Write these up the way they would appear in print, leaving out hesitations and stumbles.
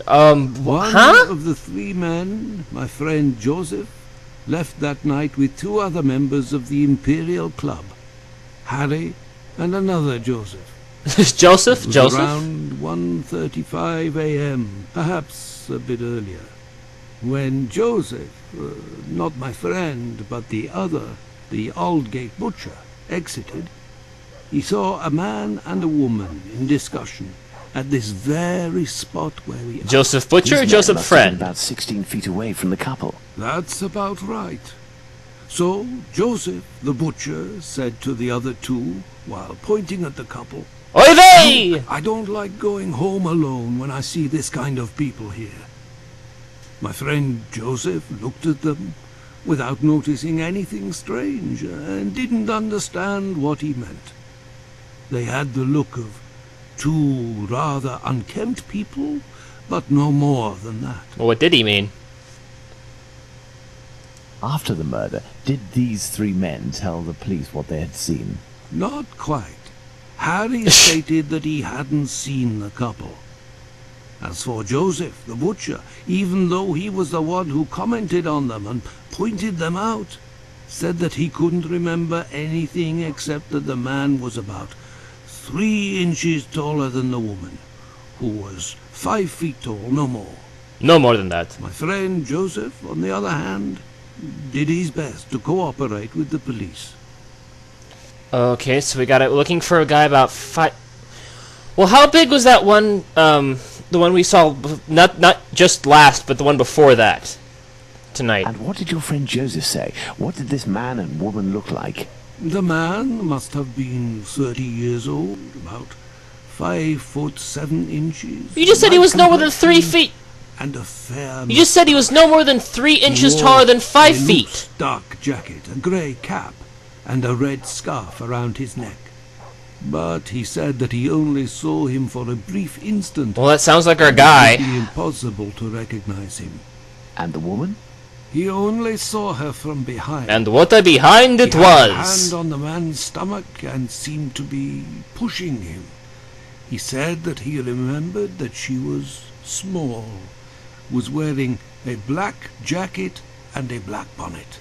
One huh? of the three men, my friend Joseph, left that night with two other members of the Imperial Club, Harry and another Joseph. Joseph? It was Joseph? around 1:35 a.m., perhaps a bit earlier, when Joseph, not my friend, but the other, the Aldgate butcher, exited. He saw a man and a woman in discussion at this very spot where we are. Joseph Butcher or These men Joseph must have been Friend? about 16 feet away from the couple. That's about right. So Joseph, the butcher, said to the other two, while pointing at the couple, Oy vey! I don't like going home alone when I see this kind of people here. My friend Joseph looked at them without noticing anything strange and didn't understand what he meant. They had the look of two rather unkempt people, but no more than that. Well, what did he mean? After the murder, did these three men tell the police what they had seen? Not quite. Harry stated that he hadn't seen the couple. As for Joseph, the butcher, even though he was the one who commented on them and pointed them out, said that he couldn't remember anything except that the man was about 3 inches taller than the woman, who was 5 feet tall, no more. No more than that. My friend Joseph, on the other hand, did his best to cooperate with the police. Okay, so we got it. Looking for a guy about 5... Well, how big was that one, the one we saw, not just last, but the one before that, tonight? And what did your friend Joseph say? What did this man and woman look like? The man must have been 30 years old, about 5 foot 7 inches. You just said he was no more than 3 feet. And a fair... You just said he was no more than 3 inches He taller than wore 5 a feet. loose dark jacket, a grey cap, and a red scarf around his neck. But he said that he only saw him for a brief instant. Well, that sounds like our It would guy. be impossible to recognize him. And the woman? He only saw her from behind. And what a behind it He had a was. hand on the man's stomach and seemed to be pushing him. He said that he remembered that she was small, was wearing a black jacket and a black bonnet.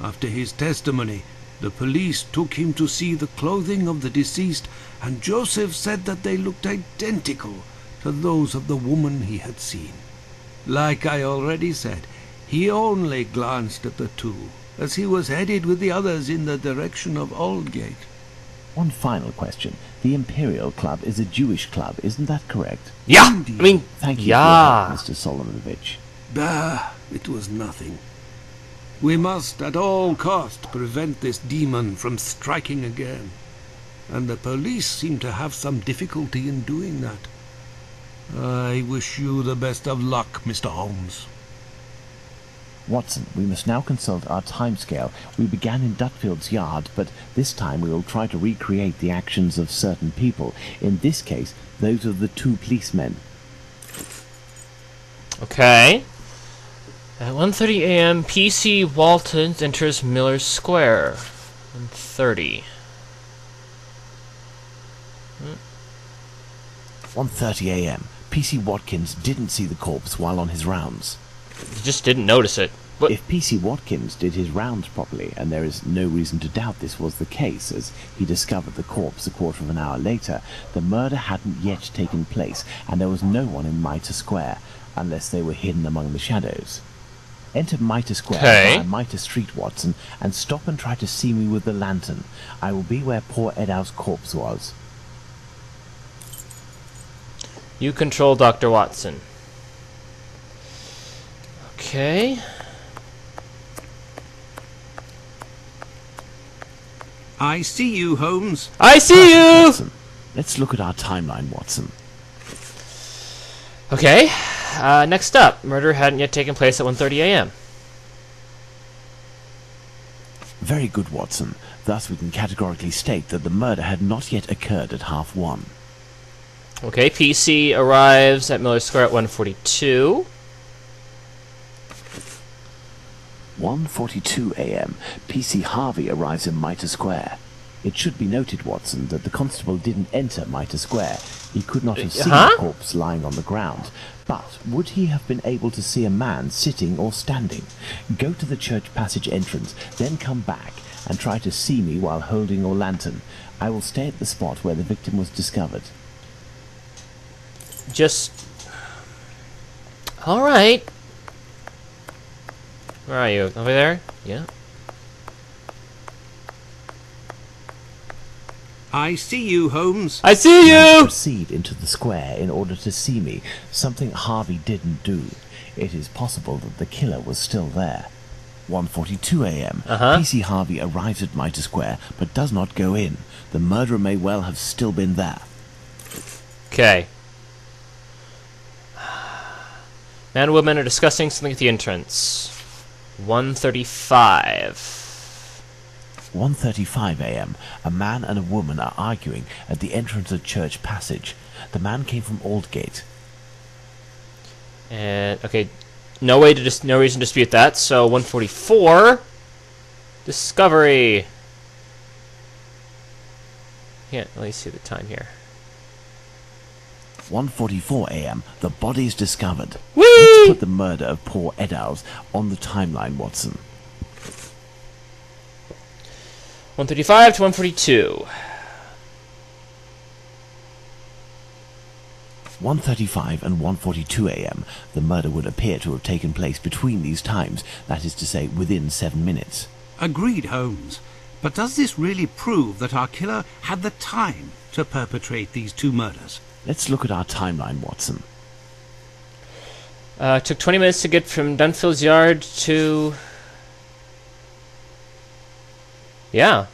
After his testimony, the police took him to see the clothing of the deceased, and Joseph said that they looked identical to those of the woman he had seen. Like I already said, he only glanced at the two, as he was headed with the others in the direction of Aldgate. One final question. The Imperial Club is a Jewish club, isn't that correct? Yeah, Indeed. I mean, Thank you yeah. for your help, Mr. Solomonovich. Bah, it was nothing. We must at all cost prevent this demon from striking again, and the police seem to have some difficulty in doing that. I wish you the best of luck, Mr. Holmes. Watson, we must now consult our timescale. We began in Dutfield's yard, but this time we will try to recreate the actions of certain people. In this case, those of the two policemen. Okay. At 1:30 a.m., PC Walton enters Miller's Square. 1:30. 1:30 a.m. PC Watkins didn't see the corpse while on his rounds. You just didn't notice it. What? If PC Watkins did his rounds properly, and there is no reason to doubt this was the case, as he discovered the corpse a quarter of an hour later, the murder hadn't yet taken place, and there was no one in Mitre Square, unless they were hidden among the shadows. Enter Mitre Square via Mitre Street, Watson, and stop and try to see me with the lantern. I will be where poor Edow's corpse was. You control Dr. Watson. Okay. I see you, Holmes. I see you! Watson, let's look at our timeline, Watson. Okay. Next up, murder hadn't yet taken place at 1:30 a.m. Very good, Watson. Thus we can categorically state that the murder had not yet occurred at 1:30. Okay, PC arrives at Miller Square at 1:42. 1:42 a.m. PC Harvey arrives in Mitre Square. It should be noted, Watson, that the constable didn't enter Mitre Square. He could not have seen Huh? the corpse lying on the ground. But would he have been able to see a man sitting or standing? Go to the church passage entrance, then come back and try to see me while holding your lantern. I will stay at the spot where the victim was discovered. Just... Alright. Where are you? Over there? Yeah. I see you, Holmes. I see you! Proceed into the square in order to see me, something Harvey didn't do. It is possible that the killer was still there. 1:42 a.m. PC Harvey arrives at Mitre Square, but does not go in. The murderer may well have still been there. Okay. Man and woman are discussing something at the entrance. 1:35. 1:35 a.m. A man and a woman are arguing at the entrance of Church Passage. The man came from Aldgate. And okay, no reason to dispute that. So 1:44. Discovery. Yeah, let me see the time here. 1:44 a.m. The body is discovered. Whee! Let's put the murder of poor Eddowes on the timeline, Watson. 1:35 to 1:42. 1:35 and 1:42 a.m. The murder would appear to have taken place between these times, that is to say, within 7 minutes. Agreed, Holmes. But does this really prove that our killer had the time to perpetrate these two murders? Let's look at our timeline, Watson. It took 20 minutes to get from Dunfield's yard to... Yeah.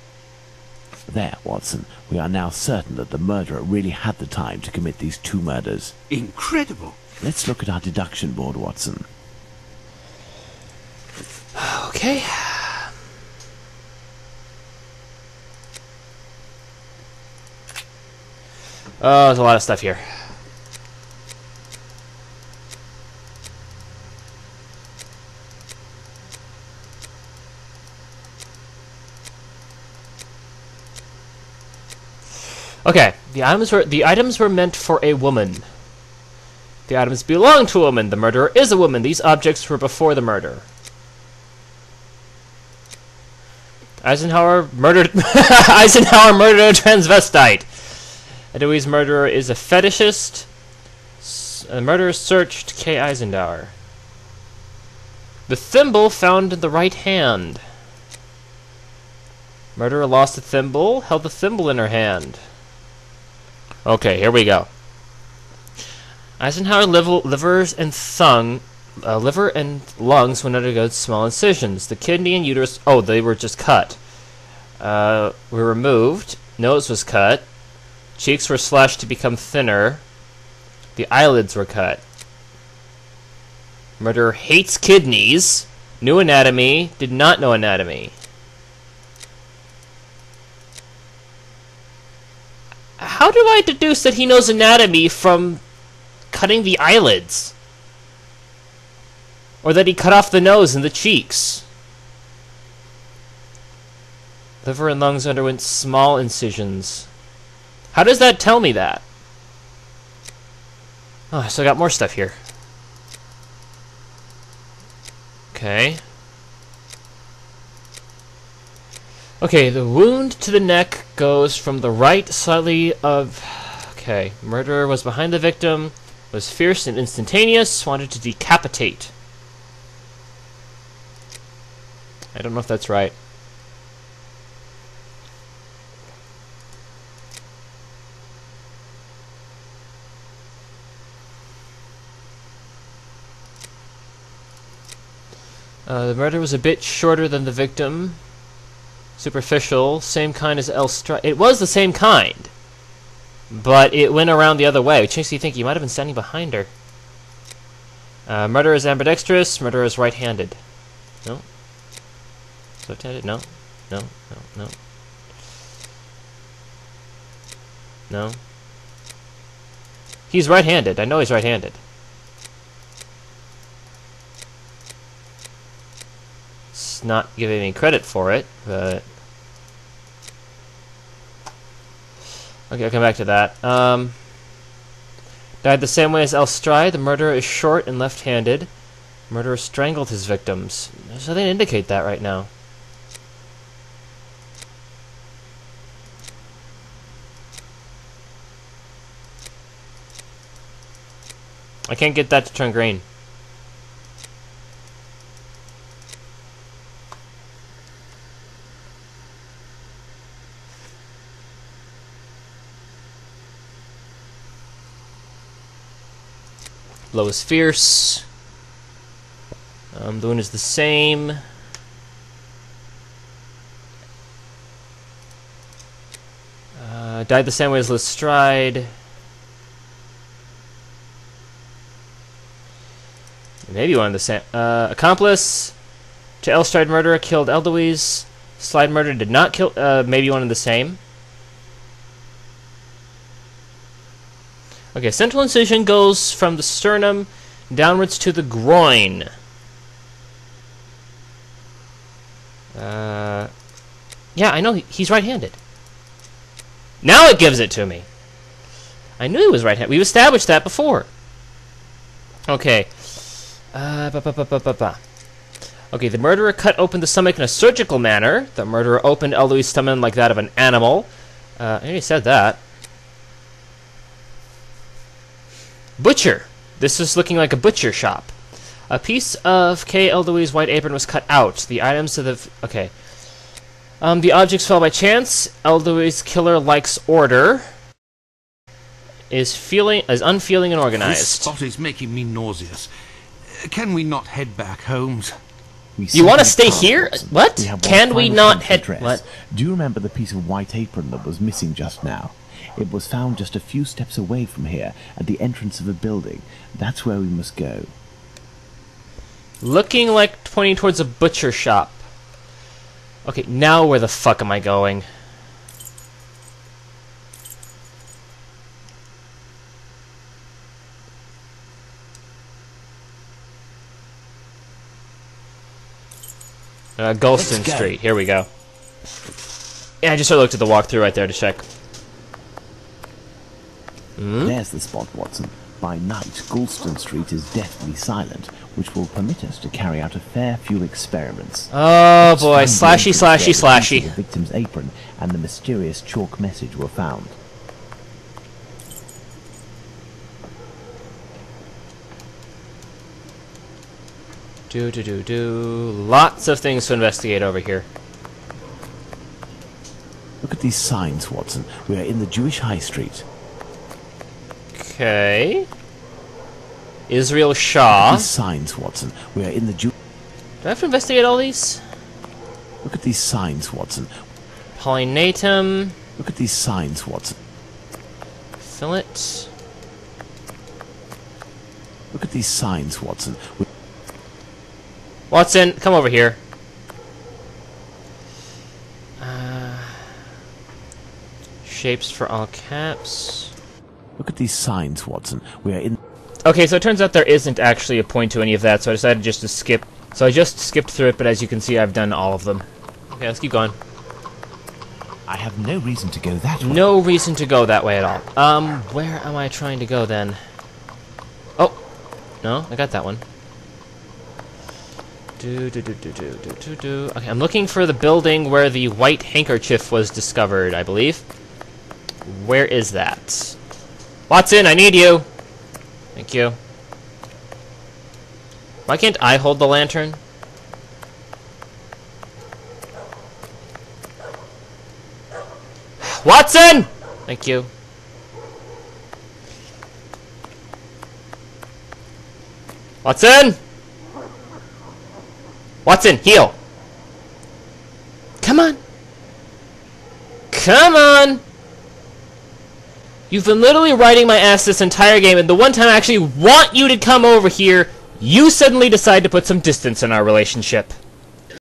There, Watson. We are now certain that the murderer really had the time to commit these two murders. Incredible. Let's look at our deduction board, Watson. Okay. Oh, there's a lot of stuff here. Okay, the items were meant for a woman. The items belong to a woman. The murderer is a woman. These objects were before the murder. Eisenhower murdered Eisenhower murdered a transvestite. Eddowes' murderer is a fetishist. The murderer searched K. Eisenhower. The thimble found in the right hand. Murderer lost the thimble, held the thimble in her hand. Okay, here we go. Eisenhower liver and lungs went undergo small incisions. The kidney and uterus, oh, they were just cut. Were removed. Nose was cut. Cheeks were slashed to become thinner. The eyelids were cut. Murderer hates kidneys. Knew anatomy. Did not know anatomy. How do I deduce that he knows anatomy from cutting the eyelids? Or that he cut off the nose and the cheeks? Liver and lungs underwent small incisions. How does that tell me that? Oh, I still got more stuff here. Okay. Okay, the wound to the neck goes from the right slightly of... Okay, murderer was behind the victim, was fierce and instantaneous, wanted to decapitate. I don't know if that's right. The murder was a bit shorter than the victim. Superficial, same kind as L. It was the same kind, but it went around the other way, which makes you think he might have been standing behind her. Murderer is ambidextrous. Murderer is right-handed. No. Left-handed? No. No. No. No. No. He's right-handed. I know he's right-handed. It's not giving me credit for it, but... Okay, I'll come back to that. Died the same way as Elstride. The murderer is short and left-handed. Murderer strangled his victims. So they indicate that right now. I can't get that to turn green. Blow is fierce. The wound is the same. Died the same way as Lestrade. Maybe one of the same. Accomplice to Elstride murderer killed Eldowese. Slide murder did not kill. Maybe one of the same. Okay, central incision goes from the sternum downwards to the groin. Yeah, I know he's right-handed. Now it gives it to me. I knew he was right-handed. We've established that before. Okay. Okay, the murderer cut open the stomach in a surgical manner. The murderer opened Eldowie's stomach like that of an animal. I already said that. Butcher. This is looking like a butcher shop. A piece of K. Eldowie's white apron was cut out. The items of the... Okay. The objects fell by chance. Eldowie's killer likes order. Is unfeeling and organized. This spot is making me nauseous. Can we not head back, Holmes? You want to stay here? What? Can we not head... What? Do you remember the piece of white apron that was missing just now? It was found just a few steps away from here, at the entrance of a building. That's where we must go. Looking like pointing towards a butcher shop. Okay, now where the fuck am I going? Golston Street. Here we go. Yeah, I just looked at the walkthrough right there to check. There's the spot, Watson. By night, Golston Street is deathly silent, which will permit us to carry out a fair few experiments. Oh boy, slashy, slashy, slashy. The victim's apron and the mysterious chalk message were found. Lots of things to investigate over here. Look at these signs, Watson. We are in the Jewish High Street. Okay. Israel Shaw. Look at these signs, Watson. We are in the Do I have to investigate all these? Look at these signs, Watson. Polynatum. Look at these signs, Watson. Fillet. Look at these signs, Watson. Watson, come over here. Shapes for all caps. Look at these signs, Watson. We are in... Okay, so it turns out there isn't actually a point to any of that, so I decided just to skip. So I just skipped through it, but as you can see, I've done all of them. Okay, let's keep going. I have no reason to go that way. No reason to go that way at all. Where am I trying to go then? Oh! No, I got that one. Okay, I'm looking for the building where the white handkerchief was discovered, I believe. Where is that? Watson, I need you! Thank you. Why can't I hold the lantern? Watson! Thank you. Watson! Watson, heal! Come on! Come on! You've been literally riding my ass this entire game, and the one time I actually want you to come over here, you suddenly decide to put some distance in our relationship.